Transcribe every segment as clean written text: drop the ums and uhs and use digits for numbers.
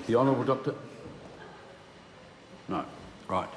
The Honourable Dr. No. Right.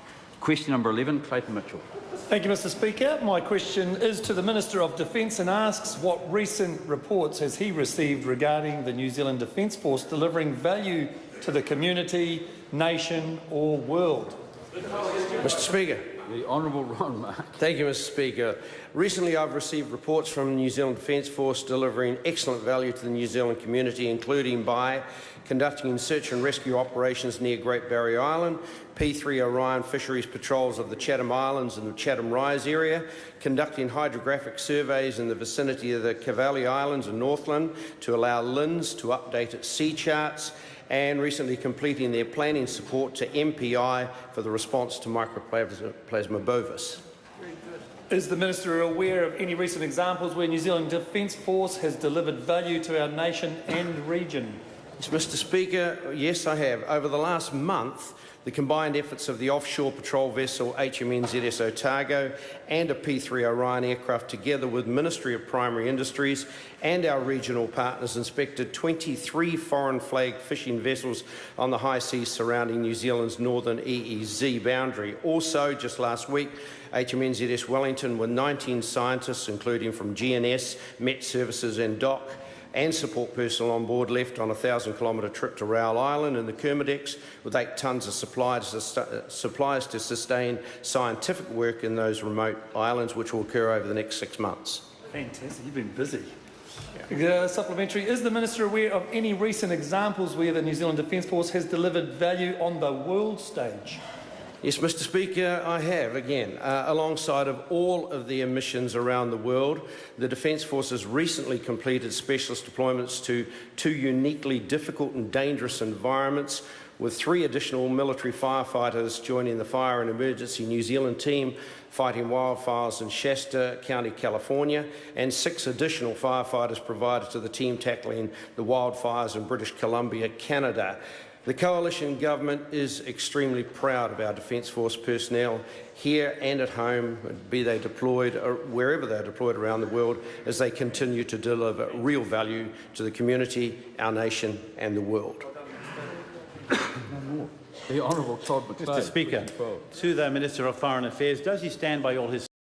Question number 11, Clayton Mitchell. Thank you, Mr Speaker. My question is to the Minister of Defence and asks what recent reports has he received regarding the New Zealand Defence Force delivering value to the community, nation or world? Mr Speaker. The Honourable Ron Mark. Thank you, Mr Speaker. Recently I've received reports from the New Zealand Defence Force delivering excellent value to the New Zealand community, including by conducting search and rescue operations near Great Barrier Island, P3 Orion fisheries patrols of the Chatham Islands and the Chatham Rise area, conducting hydrographic surveys in the vicinity of the Cavalli Islands and Northland to allow LINS to update its sea charts, and recently completing their planning support to MPI for the response to Mycoplasma bovis. Is the Minister aware of any recent examples where New Zealand Defence Force has delivered value to our nation and region? Mr Speaker, yes, I have. Over the last month, the combined efforts of the offshore patrol vessel HMNZS Otago and a P3 Orion aircraft, together with Ministry of Primary Industries and our regional partners, inspected 23 foreign flag fishing vessels on the high seas surrounding New Zealand's northern EEZ boundary. Also, just last week, HMNZS Wellington, with 19 scientists, including from GNS, Met Services and DOC, and support personnel on board, left on a 1,000-kilometre trip to Raoul Island in the Kermadex with 8 tonnes of supplies to sustain scientific work in those remote islands, which will occur over the next 6 months. Fantastic, you've been busy. Supplementary, is the Minister aware of any recent examples where the New Zealand Defence Force has delivered value on the world stage? Yes, Mr Speaker, I have. Again, alongside of all of the missions around the world, the Defence Force has recently completed specialist deployments to 2 uniquely difficult and dangerous environments, with 3 additional military firefighters joining the Fire and Emergency New Zealand team fighting wildfires in Shasta County, California, and 6 additional firefighters provided to the team tackling the wildfires in British Columbia, Canada. The Coalition Government is extremely proud of our Defence Force personnel here and at home, be they deployed or wherever they're deployed around the world, as they continue to deliver real value to the community, our nation and the world. The Honourable Todd McFarlane. Mr Speaker, to the Minister of Foreign Affairs, does he stand by all his